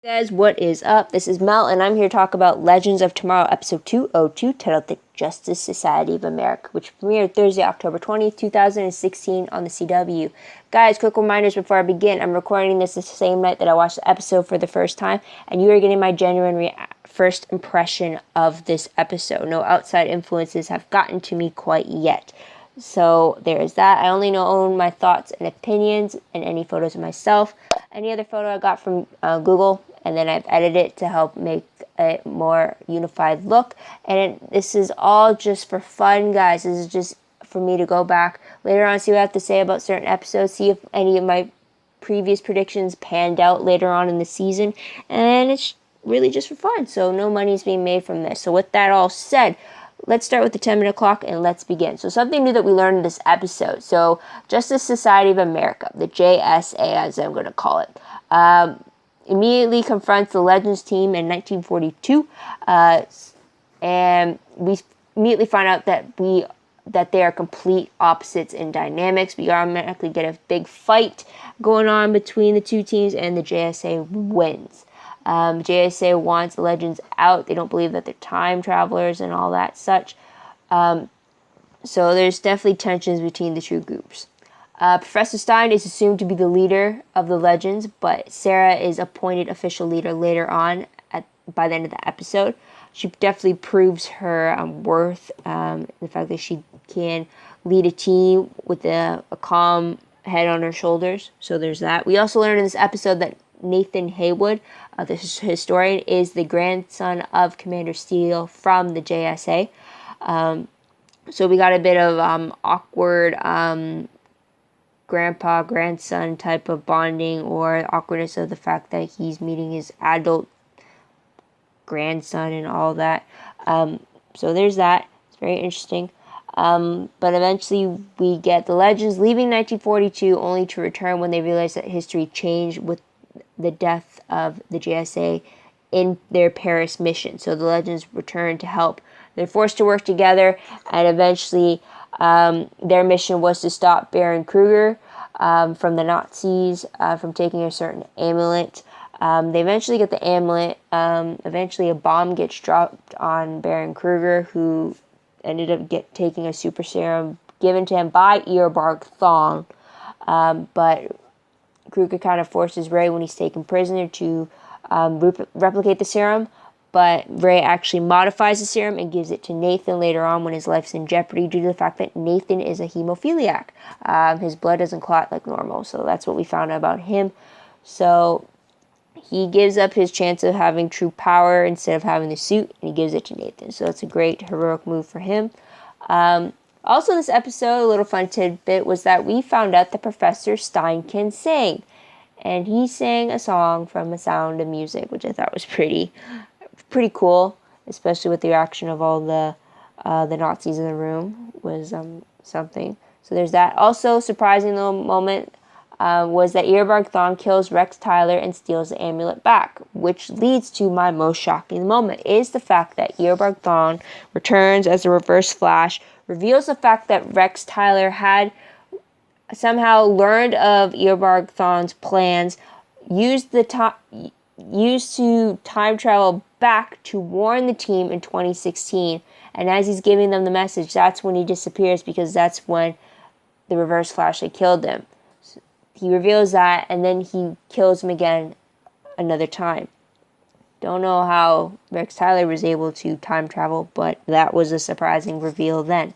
Guys, what is up? This is Mel, and I'm here to talk about Legends of Tomorrow, episode 202, titled The Justice Society of America, which premiered Thursday, October 20th, 2016 on the CW. Guys, quick reminders before I begin. I'm recording this the same night that I watched the episode for the first time, and you are getting my genuine first impression of this episode. No outside influences have gotten to me quite yet. So there's that. I only own my thoughts and opinions and any photos of myself. Any other photo I got from Google, and then I've edited it to help make a more unified look. And this is all just for fun, guys. This is just for me to go back later on, see what I have to say about certain episodes, see if any of my previous predictions panned out later on in the season. And it's really just for fun. So no money is being made from this. So with that all said, let's start with the 10-minute clock and let's begin. So something new that we learned in this episode. So Justice Society of America, the JSA as I'm going to call it, immediately confronts the Legends team in 1942. And we immediately find out that they are complete opposites in dynamics. We automatically get a big fight going on between the two teams, and the JSA wins. JSA wants the Legends out. They don't believe that they're time travelers and all that such. So there's definitely tensions between the two groups. Professor Stein is assumed to be the leader of the Legends, but Sarah is appointed official leader later on by the end of the episode. She definitely proves her worth, the fact that she can lead a team with a calm head on her shoulders. So there's that. We also learned in this episode that Nathan Haywood, the historian, is the grandson of Commander Steele from the JSA. So we got a bit of awkward grandpa-grandson type of bonding, or awkwardness of the fact that he's meeting his adult grandson and all that. So there's that. It's very interesting. But eventually we get the Legends leaving 1942, only to return when they realize that history changed with the death of the JSA in their Paris mission. So the Legends return to help. They're forced to work together, and eventually their mission was to stop Baron Kruger from the Nazis from taking a certain amulet. They eventually get the amulet. Eventually a bomb gets dropped on Baron Kruger, who ended up taking a super serum given to him by Eobard Thawne. But Kruger kind of forces Ray, when he's taken prisoner, to replicate the serum, but Ray actually modifies the serum and gives it to Nathan later on when his life's in jeopardy due to the fact that Nathan is a hemophiliac. His blood doesn't clot like normal, so that's what we found out about him. So he gives up his chance of having true power instead of having the suit, and he gives it to Nathan. So it's a great heroic move for him. Also in this episode, a little fun tidbit was that we found out that Professor Stein can sing. And he sang a song from The Sound of Music, which I thought was pretty cool, especially with the reaction of all the Nazis in the room was something. So there's that. Also, surprising little moment was that Eobard Thawne kills Rex Tyler and steals the amulet back, which leads to my most shocking moment, is the fact that Eobard Thawne returns as a Reverse Flash, reveals the fact that Rex Tyler had somehow learned of Eobard Thawne's plans, used to time travel back to warn the team in 2016, and as he's giving them the message, that's when he disappears, because that's when the Reverse Flash had killed him. So he reveals that, and then he kills him again another time. Don't know how Rex Tyler was able to time travel, but that was a surprising reveal then.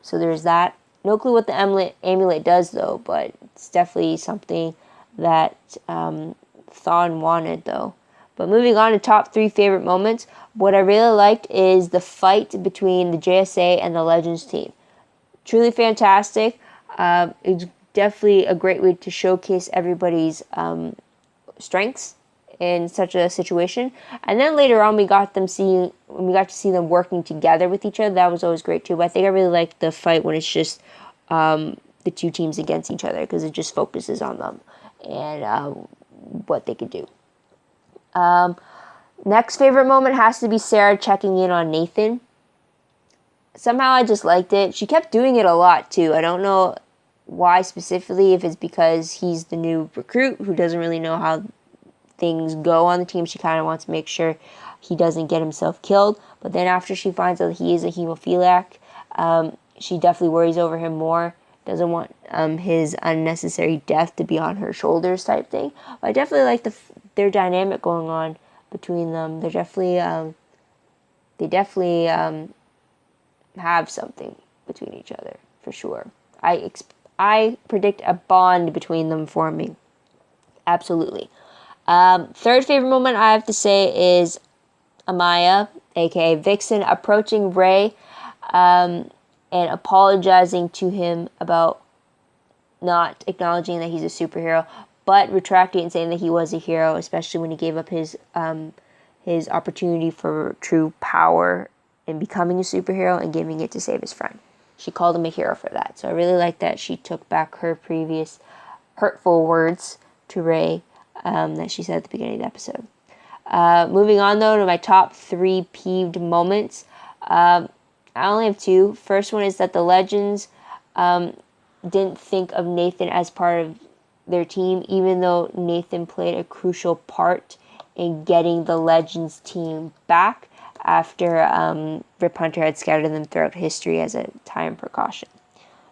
So there's that. No clue what the amulet does, though, but it's definitely something that Thawne wanted, though. But moving on to top 3 favorite moments, what I really liked is the fight between the JSA and the Legends team. Truly fantastic. It's definitely a great way to showcase everybody's strengths in such a situation. And then later on, we got to see them working together with each other. That was always great too. But I think I really liked the fight when it's just the two teams against each other, because it just focuses on them and what they could do. Next favorite moment has to be Sarah checking in on Nathan. Somehow I just liked it. She kept doing it a lot too. I don't know why specifically, if it's because he's the new recruit who doesn't really know how things go on the team. She kind of wants to make sure he doesn't get himself killed. But then after she finds out that he is a hemophiliac, she definitely worries over him more. Doesn't want his unnecessary death to be on her shoulders type thing. But I definitely like their dynamic going on between them. They definitely have something between each other for sure. I predict a bond between them forming. Absolutely. Third favorite moment I have to say is Amaya, aka Vixen, approaching Ray and apologizing to him about not acknowledging that he's a superhero, but retracting and saying that he was a hero, especially when he gave up his opportunity for true power in becoming a superhero and giving it to save his friend. She called him a hero for that. So I really like that she took back her previous hurtful words to Ray that she said at the beginning of the episode. Moving on, though, to my top 3 peeved moments. I only have 2. First one is that the Legends didn't think of Nathan as part of their team, even though Nathan played a crucial part in getting the Legends team back after Rip Hunter had scattered them throughout history as a time precaution.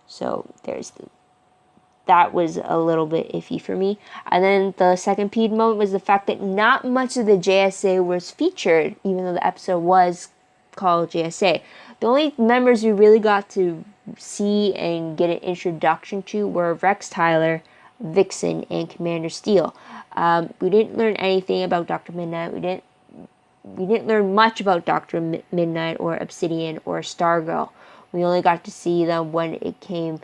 So that was a little bit iffy for me. And then the second peeved moment was the fact that not much of the JSA was featured, even though the episode was called JSA. The only members we really got to see and get an introduction to were Rex Tyler, Vixen, and Commander Steel. We didn't learn anything about Dr. Midnight. We didn't learn much about Dr. Midnight or Obsidian or Stargirl. We only got to see them when it came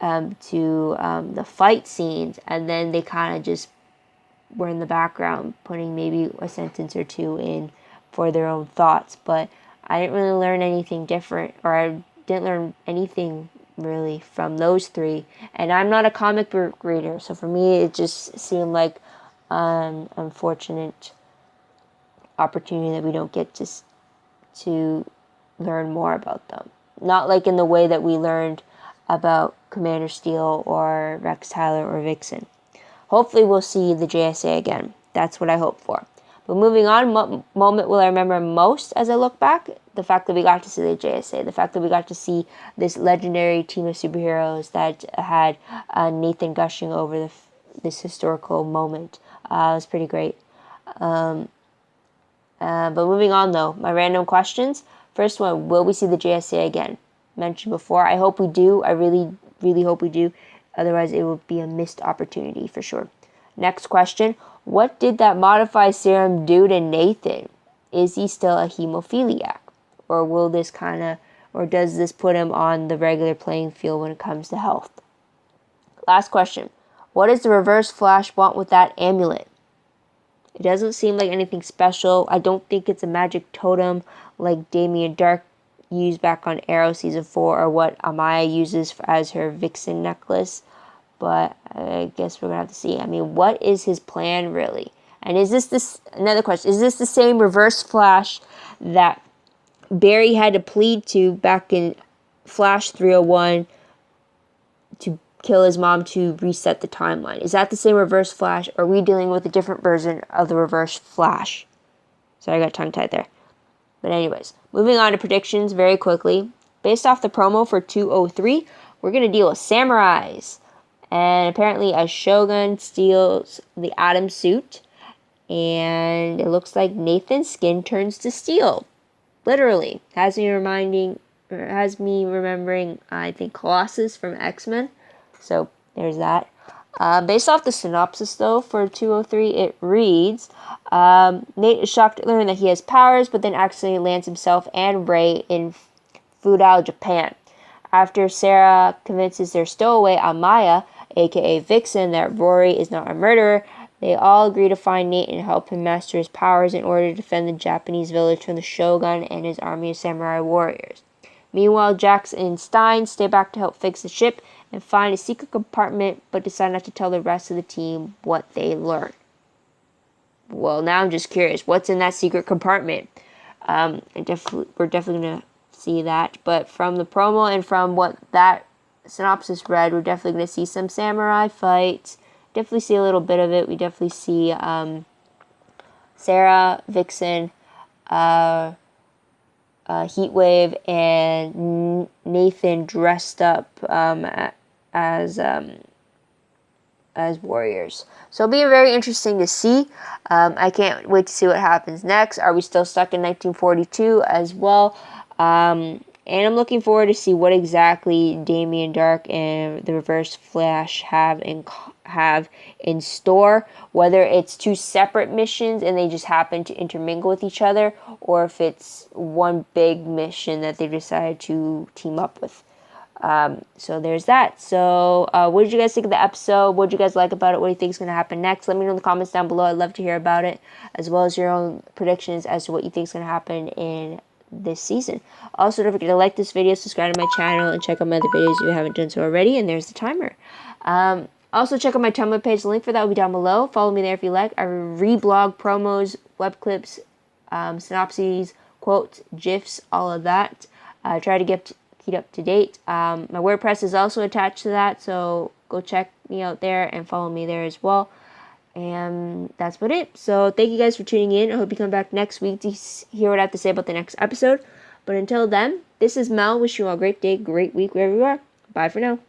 to the fight scenes, and then they kind of just were in the background, putting maybe a sentence or 2 in for their own thoughts. But I didn't really learn anything different, or I didn't learn anything really from those 3. And I'm not a comic book reader, so for me it just seemed like an unfortunate opportunity that we don't get to learn more about them. Not like in the way that we learned about Commander Steel or Rex Tyler or Vixen. Hopefully we'll see the JSA again. That's what I hope for. But moving on, moment will I remember most as I look back? The fact that we got to see the JSA. The fact that we got to see this legendary team of superheroes that had Nathan gushing over this historical moment. It was pretty great. But moving on, though, my random questions. First one, will we see the JSA again? Mentioned before, I hope we do. I really, really hope we do. Otherwise, it will be a missed opportunity for sure. Next question, what did that modified serum do to Nathan? Is he still a hemophiliac? Or does this put him on the regular playing field when it comes to health? Last question, what does the Reverse Flash want with that amulet? It doesn't seem like anything special. I don't think it's a magic totem like Damien Dark used back on Arrow Season 4 or what Amaya uses as her Vixen necklace. But I guess we're going to have to see. I mean, what is his plan really? And another question, is this the same Reverse Flash that Barry had to plead to back in Flash 301 to kill his mom to reset the timeline? Is that the same Reverse Flash, or are we dealing with a different version of the Reverse Flash? Sorry, I got tongue-tied there. But anyways, moving on to predictions very quickly. Based off the promo for 203, we're going to deal with samurais. And apparently a Shogun steals the Atom suit, and it looks like Nathan's skin turns to steel. Literally. Has me remembering, I think, Colossus from X-Men. So there's that. Based off the synopsis, though, for 203, it reads, Nate is shocked to learn that he has powers, but then accidentally lands himself and Ray in feudal Japan. After Sarah convinces their stowaway Amaya, aka Vixen, that Rory is not a murderer, they all agree to find Nate and help him master his powers in order to defend the Japanese village from the Shogun and his army of samurai warriors. Meanwhile, Jax and Stein stay back to help fix the ship and find a secret compartment, but decide not to tell the rest of the team what they learn. Well, now I'm just curious, what's in that secret compartment? We're definitely going to see that, but from the promo and from what that synopsis read, we're definitely going to see some samurai fights. Definitely see a little bit of it. We definitely see Sarah, Vixen, Heatwave, and Nathan dressed up as warriors. So it'll be very interesting to see. I can't wait to see what happens next. Are we still stuck in 1942 as well? And I'm looking forward to see what exactly Damien Dark and the Reverse Flash have in store. Whether it's two separate missions and they just happen to intermingle with each other, or if it's one big mission that they decided to team up with. So there's that. So what did you guys think of the episode? What did you guys like about it? What do you think is going to happen next? Let me know in the comments down below. I'd love to hear about it, as well as your own predictions as to what you think is going to happen in this season. Also, don't forget to like this video, subscribe to my channel, and check out my other videos if you haven't done so already. And there's the timer. Also, check out my Tumblr page. The link for that will be down below. Follow me there if you like. I reblog promos, web clips, synopses, quotes, GIFs, all of that. I try to keep up to date. My WordPress is also attached to that, so go check me out there and follow me there as well. And that's about it. So thank you guys for tuning in. I hope you come back next week to hear what I have to say about the next episode. But until then, this is Mel. Wish you all a great day, great week, wherever you are. Bye for now.